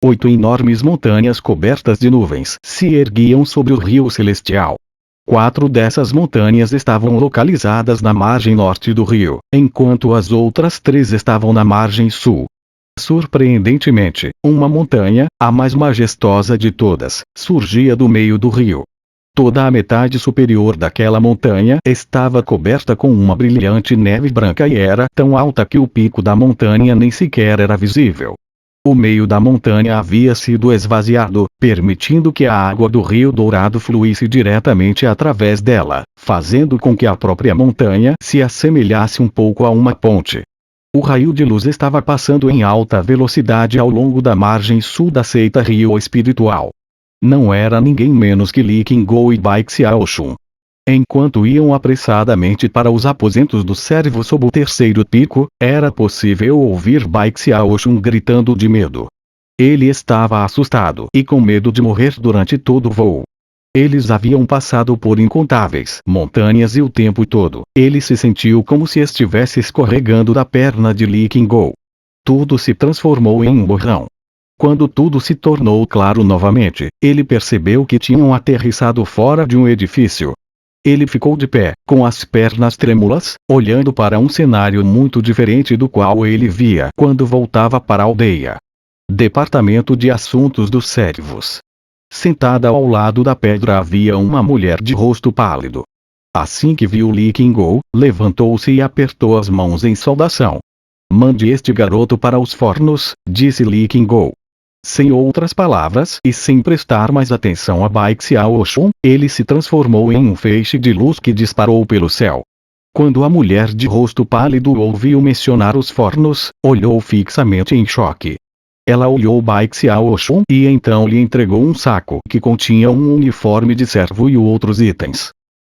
8 enormes montanhas cobertas de nuvens se erguiam sobre o rio celestial. 4 dessas montanhas estavam localizadas na margem norte do rio, enquanto as outras 3 estavam na margem sul. Surpreendentemente, uma montanha, a mais majestosa de todas, surgia do meio do rio. Toda a metade superior daquela montanha estava coberta com uma brilhante neve branca e era tão alta que o pico da montanha nem sequer era visível. O meio da montanha havia sido esvaziado, permitindo que a água do Rio Dourado fluísse diretamente através dela, fazendo com que a própria montanha se assemelhasse um pouco a uma ponte. O raio de luz estava passando em alta velocidade ao longo da margem sul da seita Rio Espiritual. Não era ninguém menos que Li Qingou e Bai Xiaoxun. Enquanto iam apressadamente para os aposentos do servo sob o terceiro pico, era possível ouvir Bai Xiaoxun gritando de medo. Ele estava assustado e com medo de morrer durante todo o voo. Eles haviam passado por incontáveis montanhas e o tempo todo, ele se sentiu como se estivesse escorregando da perna de Li Qingou. Tudo se transformou em um borrão. Quando tudo se tornou claro novamente, ele percebeu que tinham aterrissado fora de um edifício. Ele ficou de pé, com as pernas trêmulas, olhando para um cenário muito diferente do qual ele via quando voltava para a aldeia. Departamento de Assuntos dos Servos. Sentada ao lado da pedra havia uma mulher de rosto pálido. Assim que viu Li Qingou, levantou-se e apertou as mãos em saudação. "Mande este garoto para os fornos", disse Li Qingou. Sem outras palavras e sem prestar mais atenção a Bai Xiaoxun, ele se transformou em um feixe de luz que disparou pelo céu. Quando a mulher de rosto pálido ouviu mencionar os fornos, olhou fixamente em choque. Ela olhou Bai Xiaoxun e então lhe entregou um saco que continha um uniforme de servo e outros itens.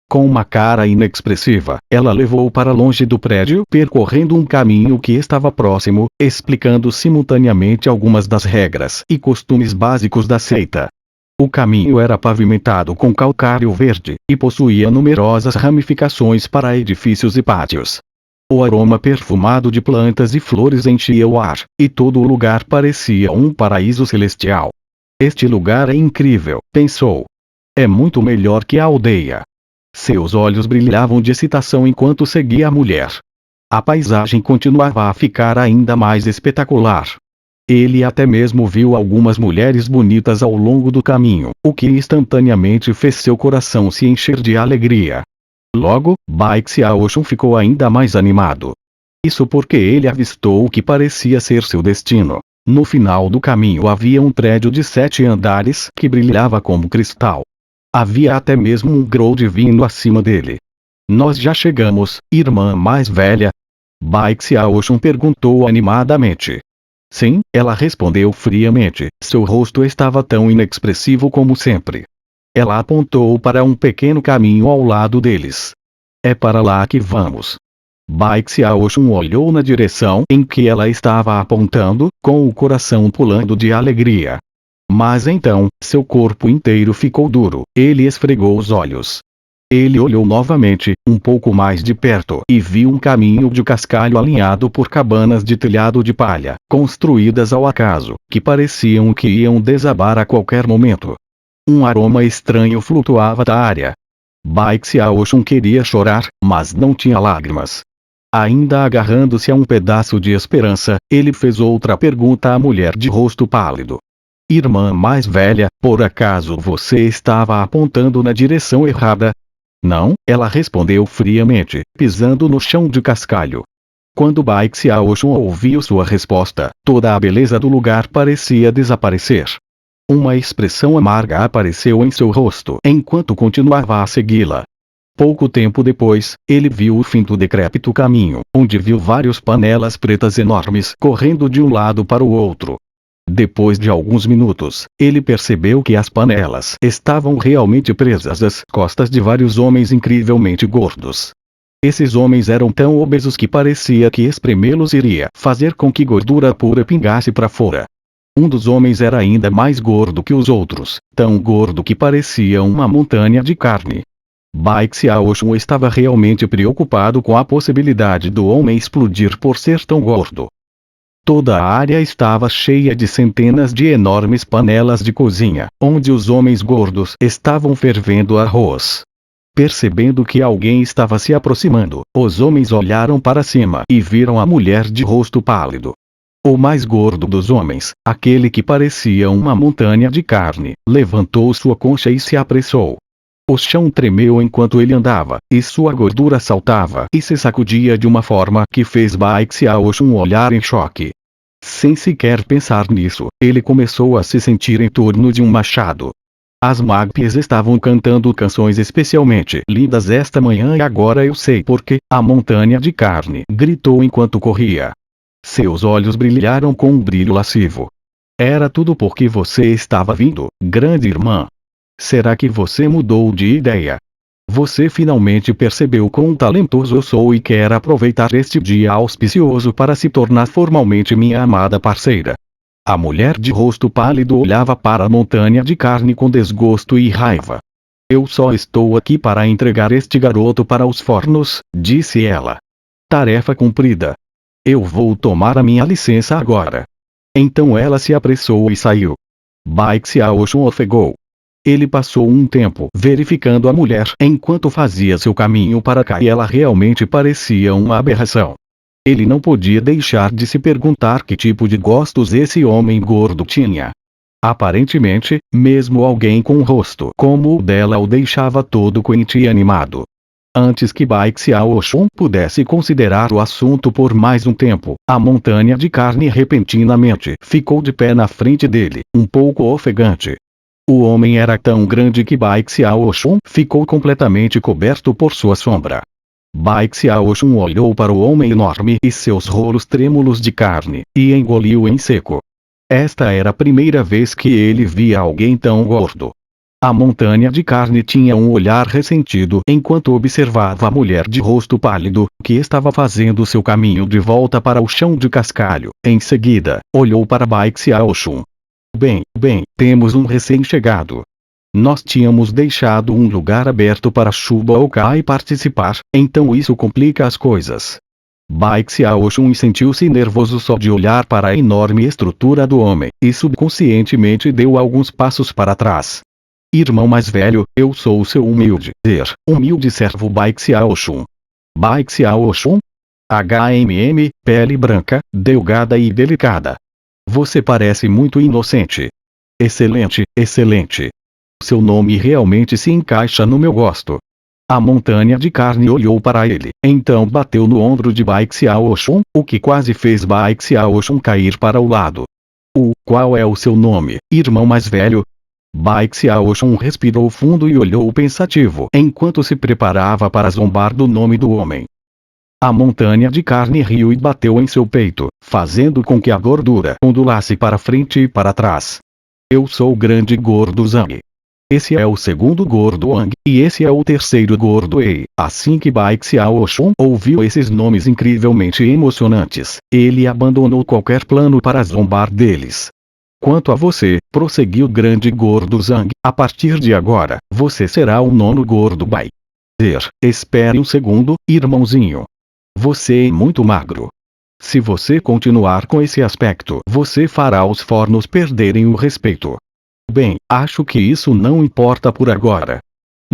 Com uma cara inexpressiva, ela levou-o para longe do prédio, percorrendo um caminho que estava próximo, explicando simultaneamente algumas das regras e costumes básicos da seita. O caminho era pavimentado com calcário verde, e possuía numerosas ramificações para edifícios e pátios. O aroma perfumado de plantas e flores enchia o ar, e todo o lugar parecia um paraíso celestial. "Este lugar é incrível", pensou. "É muito melhor que a aldeia." Seus olhos brilhavam de excitação enquanto seguia a mulher. A paisagem continuava a ficar ainda mais espetacular. Ele até mesmo viu algumas mulheres bonitas ao longo do caminho, o que instantaneamente fez seu coração se encher de alegria. Logo, Bai Xiaoxun ficou ainda mais animado. Isso porque ele avistou o que parecia ser seu destino. No final do caminho havia um prédio de 7 andares que brilhava como cristal. Havia até mesmo um grou divino acima dele. "Nós já chegamos, irmã mais velha?" Bai Xiaoxun perguntou animadamente. "Sim", ela respondeu friamente, seu rosto estava tão inexpressivo como sempre. Ela apontou para um pequeno caminho ao lado deles. "É para lá que vamos." Bai Xiaoxun olhou na direção em que ela estava apontando, com o coração pulando de alegria. Mas então, seu corpo inteiro ficou duro, ele esfregou os olhos. Ele olhou novamente, um pouco mais de perto, e viu um caminho de cascalho alinhado por cabanas de telhado de palha, construídas ao acaso, que pareciam que iam desabar a qualquer momento. Um aroma estranho flutuava da área. Bai Xiaoxun queria chorar, mas não tinha lágrimas. Ainda agarrando-se a um pedaço de esperança, ele fez outra pergunta à mulher de rosto pálido. "Irmã mais velha, por acaso você estava apontando na direção errada?" "Não", ela respondeu friamente, pisando no chão de cascalho. Quando Bai Xiaoxun ouviu sua resposta, toda a beleza do lugar parecia desaparecer. Uma expressão amarga apareceu em seu rosto enquanto continuava a segui-la. Pouco tempo depois, ele viu o fim do decrépito caminho, onde viu várias panelas pretas enormes correndo de um lado para o outro. Depois de alguns minutos, ele percebeu que as panelas estavam realmente presas às costas de vários homens incrivelmente gordos. Esses homens eram tão obesos que parecia que espremê-los iria fazer com que gordura pura pingasse para fora. Um dos homens era ainda mais gordo que os outros, tão gordo que parecia uma montanha de carne. Bai Xiaoxun estava realmente preocupado com a possibilidade do homem explodir por ser tão gordo. Toda a área estava cheia de centenas de enormes panelas de cozinha, onde os homens gordos estavam fervendo arroz. Percebendo que alguém estava se aproximando, os homens olharam para cima e viram a mulher de rosto pálido. O mais gordo dos homens, aquele que parecia uma montanha de carne, levantou sua concha e se apressou. O chão tremeu enquanto ele andava, e sua gordura saltava e se sacudia de uma forma que fez Bai Xiaoxun olhar em choque. Sem sequer pensar nisso, ele começou a se sentir em torno de um machado. As magpies estavam cantando canções especialmente lindas esta manhã e agora eu sei porque, a montanha de carne gritou enquanto corria. Seus olhos brilharam com um brilho lascivo. Era tudo porque você estava vindo, grande irmã. Será que você mudou de ideia? Você finalmente percebeu quão talentoso eu sou e quer aproveitar este dia auspicioso para se tornar formalmente minha amada parceira. A mulher de rosto pálido olhava para a montanha de carne com desgosto e raiva. Eu só estou aqui para entregar este garoto para os fornos, disse ela. Tarefa cumprida. Eu vou tomar a minha licença agora. Então ela se apressou e saiu. Bai Xiaoxun ofegou. Ele passou um tempo verificando a mulher enquanto fazia seu caminho para cá e ela realmente parecia uma aberração. Ele não podia deixar de se perguntar que tipo de gostos esse homem gordo tinha. Aparentemente, mesmo alguém com um rosto como o dela o deixava todo quente e animado. Antes que Bai Xiaoxun pudesse considerar o assunto por mais um tempo, a montanha de carne repentinamente ficou de pé na frente dele, um pouco ofegante. O homem era tão grande que Bai Xiaoxun ficou completamente coberto por sua sombra. Bai Xiaoxun olhou para o homem enorme e seus rolos trêmulos de carne, e engoliu em seco. Esta era a primeira vez que ele via alguém tão gordo. A montanha de carne tinha um olhar ressentido enquanto observava a mulher de rosto pálido, que estava fazendo seu caminho de volta para o chão de cascalho. Em seguida, olhou para Bai Xiaoxun. Bem, temos um recém-chegado. Nós tínhamos deixado um lugar aberto para Chuba Okai participar, então isso complica as coisas. Bai Xiaoxun sentiu-se nervoso só de olhar para a enorme estrutura do homem, e subconscientemente deu alguns passos para trás. Irmão mais velho, eu sou o seu humilde servo Bai Xiaoxun. Bai Xiaoxun? Pele branca, delgada e delicada. Você parece muito inocente. Excelente. Seu nome realmente se encaixa no meu gosto. A montanha de carne olhou para ele, então bateu no ombro de Bai Xiaoxun, o que quase fez Bai Xiaoxun cair para o lado. Qual é o seu nome, irmão mais velho? Bai Xiaoxun respirou fundo e olhou pensativo enquanto se preparava para zombar do nome do homem. A montanha de carne riu e bateu em seu peito, fazendo com que a gordura ondulasse para frente e para trás. Eu sou o grande gordo Zhang. Esse é o segundo gordo Wang, e esse é o terceiro gordo Ei. Assim que Bai Xiaoxun ouviu esses nomes incrivelmente emocionantes, ele abandonou qualquer plano para zombar deles. Quanto a você, prosseguiu o grande gordo Zhang, a partir de agora, você será o nono gordo Bai. Espere um segundo, irmãozinho. Você é muito magro. Se você continuar com esse aspecto, você fará os fornos perderem o respeito. Bem, acho que isso não importa por agora.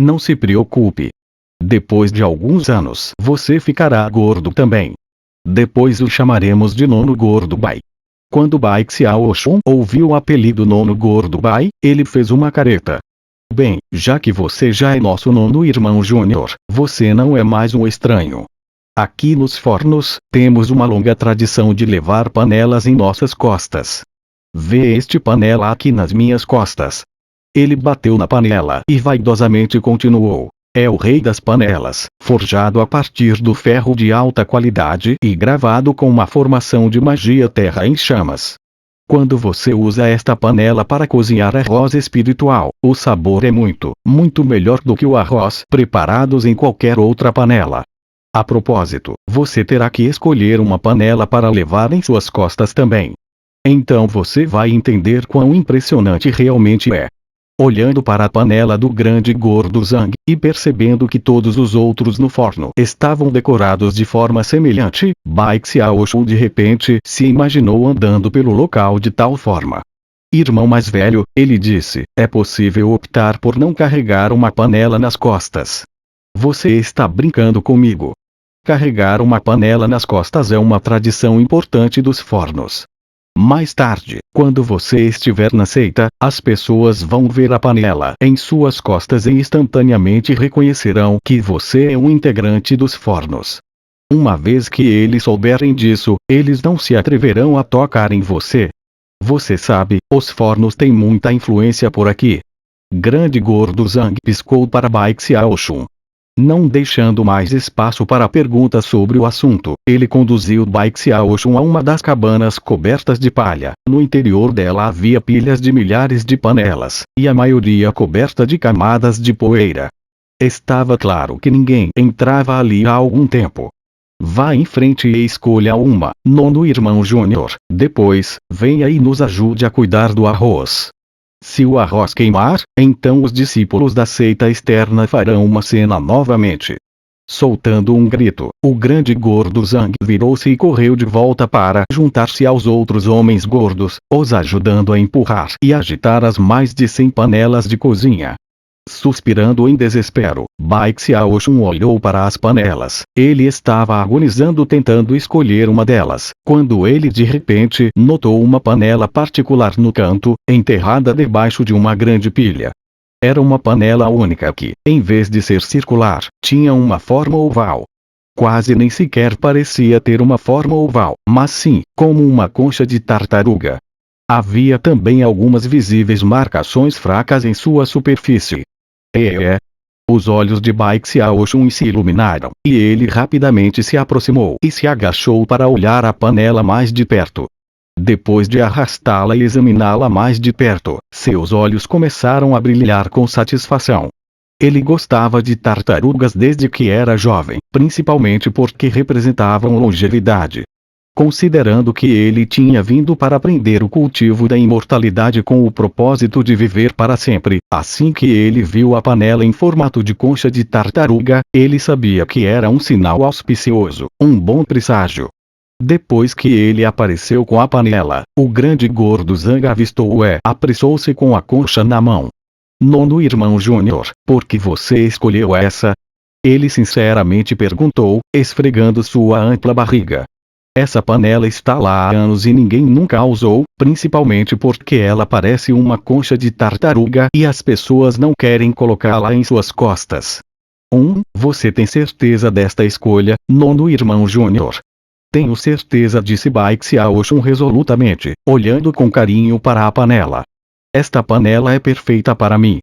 Não se preocupe. Depois de alguns anos, você ficará gordo também. Depois o chamaremos de nono gordo Bai. Quando Bai Xiaoxun ouviu o apelido nono gordo Bai, ele fez uma careta. Bem, já que você já é nosso nono irmão júnior, você não é mais um estranho. Aqui nos fornos, temos uma longa tradição de levar panelas em nossas costas. Vê este panela aqui nas minhas costas. Ele bateu na panela e vaidosamente continuou. É o rei das panelas, forjado a partir do ferro de alta qualidade e gravado com uma formação de magia terra em chamas. Quando você usa esta panela para cozinhar arroz espiritual, o sabor é muito melhor do que o arroz preparados em qualquer outra panela. A propósito, você terá que escolher uma panela para levar em suas costas também. Então você vai entender quão impressionante realmente é. Olhando para a panela do grande gordo Zhang, e percebendo que todos os outros no forno estavam decorados de forma semelhante, Bai Xiaoxun de repente se imaginou andando pelo local de tal forma. Irmão mais velho, ele disse, é possível optar por não carregar uma panela nas costas. Você está brincando comigo. Carregar uma panela nas costas é uma tradição importante dos fornos. Mais tarde, quando você estiver na seita, as pessoas vão ver a panela em suas costas e instantaneamente reconhecerão que você é um integrante dos fornos. Uma vez que eles souberem disso, eles não se atreverão a tocar em você. Você sabe, os fornos têm muita influência por aqui. Grande gordo Zhang piscou para Bai Xiaoxun. Não deixando mais espaço para perguntas sobre o assunto, ele conduziu Bai Xiaoxun a uma das cabanas cobertas de palha. No interior dela havia pilhas de milhares de panelas, e a maioria coberta de camadas de poeira. Estava claro que ninguém entrava ali há algum tempo. Vá em frente e escolha uma, nono irmão Júnior. Depois, venha e nos ajude a cuidar do arroz. Se o arroz queimar, então os discípulos da seita externa farão uma cena novamente. Soltando um grito, o grande gordo Zhang virou-se e correu de volta para juntar-se aos outros homens gordos, os ajudando a empurrar e agitar as mais de 100 panelas de cozinha. Suspirando em desespero, Bai Xiaoxun olhou para as panelas. Ele estava agonizando tentando escolher uma delas, quando ele de repente notou uma panela particular no canto, enterrada debaixo de uma grande pilha. Era uma panela única que, em vez de ser circular, tinha uma forma oval. Quase nem sequer parecia ter uma forma oval, mas sim, como uma concha de tartaruga. Havia também algumas visíveis marcações fracas em sua superfície. Os olhos de Bai Xiaoxun se iluminaram, e ele rapidamente se aproximou e se agachou para olhar a panela mais de perto. Depois de arrastá-la e examiná-la mais de perto, seus olhos começaram a brilhar com satisfação. Ele gostava de tartarugas desde que era jovem, principalmente porque representavam longevidade. Considerando que ele tinha vindo para aprender o cultivo da imortalidade com o propósito de viver para sempre, assim que ele viu a panela em formato de concha de tartaruga, ele sabia que era um sinal auspicioso, um bom presságio. Depois que ele apareceu com a panela, o grande gordo Zhang avistou-o e apressou-se com a concha na mão. Nono irmão Júnior, por que você escolheu essa? Ele sinceramente perguntou, esfregando sua ampla barriga. Essa panela está lá há anos e ninguém nunca a usou, principalmente porque ela parece uma concha de tartaruga e as pessoas não querem colocá-la em suas costas. Você tem certeza desta escolha, nono irmão Júnior? Tenho certeza, disse Bai Xiaoxun resolutamente, olhando com carinho para a panela. Esta panela é perfeita para mim.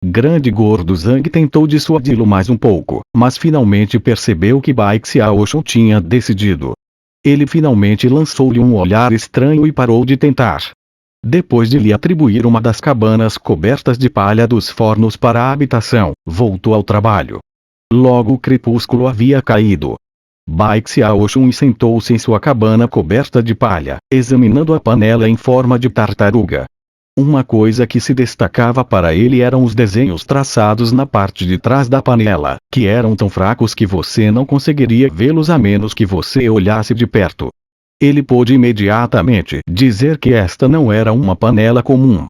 Grande gordo Zhang tentou dissuadi-lo mais um pouco, mas finalmente percebeu que Bai Xiaoxun tinha decidido. Ele finalmente lançou-lhe um olhar estranho e parou de tentar. Depois de lhe atribuir uma das cabanas cobertas de palha dos fornos para a habitação, voltou ao trabalho. Logo o crepúsculo havia caído. Bai Xiaoxun sentou-se em sua cabana coberta de palha, examinando a panela em forma de tartaruga. Uma coisa que se destacava para ele eram os desenhos traçados na parte de trás da panela, que eram tão fracos que você não conseguiria vê-los a menos que você olhasse de perto. Ele pôde imediatamente dizer que esta não era uma panela comum.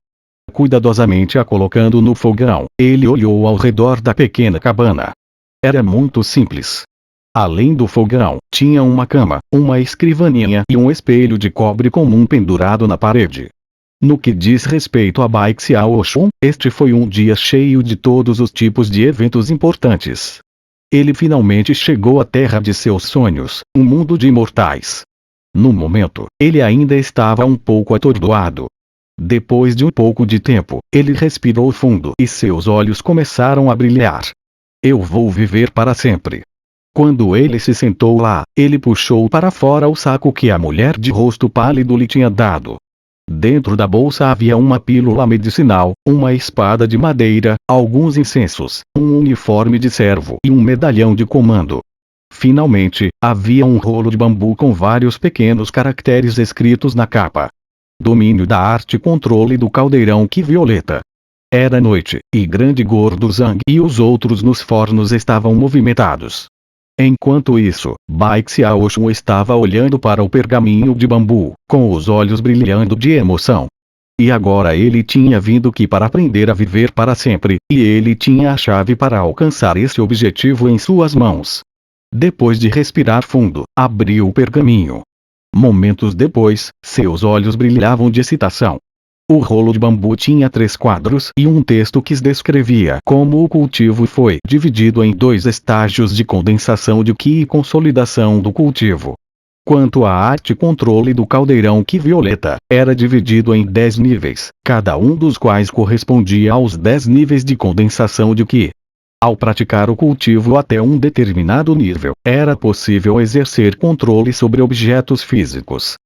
Cuidadosamente a colocando no fogão, ele olhou ao redor da pequena cabana. Era muito simples. Além do fogão, tinha uma cama, uma escrivaninha e um espelho de cobre comum pendurado na parede. No que diz respeito a Bai Xiaoxun, este foi um dia cheio de todos os tipos de eventos importantes. Ele finalmente chegou à terra de seus sonhos, um mundo de imortais. No momento, ele ainda estava um pouco atordoado. Depois de um pouco de tempo, ele respirou fundo e seus olhos começaram a brilhar. Eu vou viver para sempre. Quando ele se sentou lá, ele puxou para fora o saco que a mulher de rosto pálido lhe tinha dado. Dentro da bolsa havia uma pílula medicinal, uma espada de madeira, alguns incensos, um uniforme de servo e um medalhão de comando. Finalmente, havia um rolo de bambu com vários pequenos caracteres escritos na capa. Domínio da arte controle do caldeirão que violeta. Era noite, e grande gordo Zhang e os outros nos fornos estavam movimentados. Enquanto isso, Bai Xiaoxun estava olhando para o pergaminho de bambu, com os olhos brilhando de emoção. E agora ele tinha vindo aqui para aprender a viver para sempre, e ele tinha a chave para alcançar esse objetivo em suas mãos. Depois de respirar fundo, abriu o pergaminho. Momentos depois, seus olhos brilhavam de excitação. O rolo de bambu tinha 3 quadros e um texto que descrevia como o cultivo foi dividido em 2 estágios de condensação de Qi e consolidação do cultivo. Quanto à arte controle do caldeirão Qi violeta, era dividido em 10 níveis, cada um dos quais correspondia aos 10 níveis de condensação de Qi. Ao praticar o cultivo até um determinado nível, era possível exercer controle sobre objetos físicos.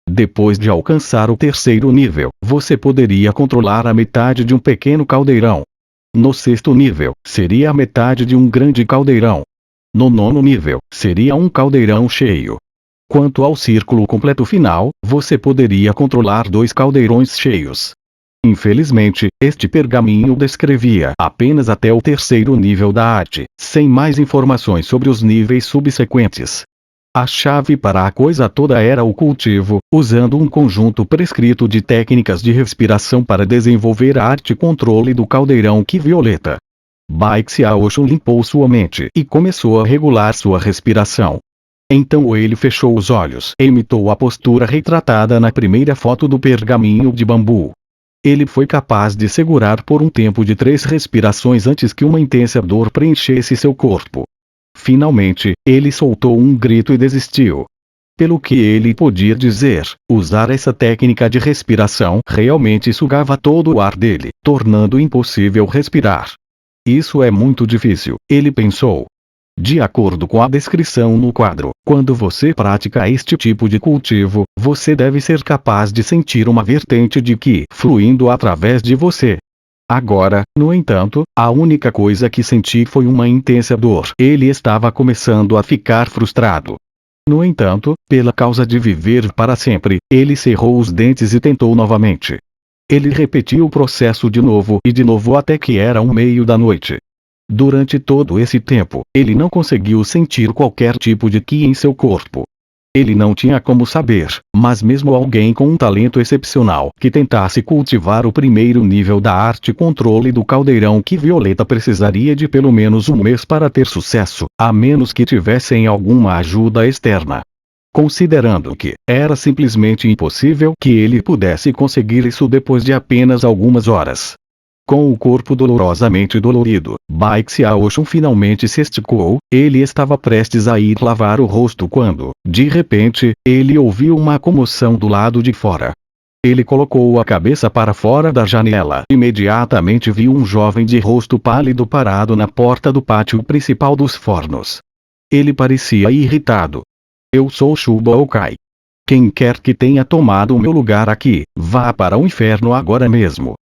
Depois de alcançar o 3º nível, você poderia controlar a metade de um pequeno caldeirão. No 6º nível, seria a metade de um grande caldeirão. No 9º nível, seria um caldeirão cheio. Quanto ao círculo completo final, você poderia controlar 2 caldeirões cheios. Infelizmente, este pergaminho descrevia apenas até o 3º nível da arte, sem mais informações sobre os níveis subsequentes. A chave para a coisa toda era o cultivo, usando um conjunto prescrito de técnicas de respiração para desenvolver a arte controle do caldeirão Qi violeta. Bai Xiaoxun limpou sua mente e começou a regular sua respiração. Então ele fechou os olhos e imitou a postura retratada na primeira foto do pergaminho de bambu. Ele foi capaz de segurar por um tempo de 3 respirações antes que uma intensa dor preenchesse seu corpo. Finalmente, ele soltou um grito e desistiu. Pelo que ele podia dizer, usar essa técnica de respiração realmente sugava todo o ar dele, tornando impossível respirar. Isso é muito difícil, ele pensou. De acordo com a descrição no quadro, quando você pratica este tipo de cultivo, você deve ser capaz de sentir uma vertente de Qi fluindo através de você. Agora, no entanto, a única coisa que senti foi uma intensa dor. Ele estava começando a ficar frustrado. No entanto, pela causa de viver para sempre, ele cerrou os dentes e tentou novamente. Ele repetiu o processo de novo e de novo até que era 1:30 da noite. Durante todo esse tempo, ele não conseguiu sentir qualquer tipo de Qi em seu corpo. Ele não tinha como saber, mas mesmo alguém com um talento excepcional que tentasse cultivar o 1º nível da arte controle do caldeirão Qi violeta precisaria de pelo menos um mês para ter sucesso, a menos que tivessem alguma ajuda externa. Considerando que era simplesmente impossível que ele pudesse conseguir isso depois de apenas algumas horas. Com o corpo dolorosamente dolorido, Bai Xiaoxun finalmente se esticou. Ele estava prestes a ir lavar o rosto quando, de repente, ele ouviu uma comoção do lado de fora. Ele colocou a cabeça para fora da janela e imediatamente viu um jovem de rosto pálido parado na porta do pátio principal dos fornos. Ele parecia irritado. Eu sou Shuba Okai. Quem quer que tenha tomado o meu lugar aqui, vá para o inferno agora mesmo.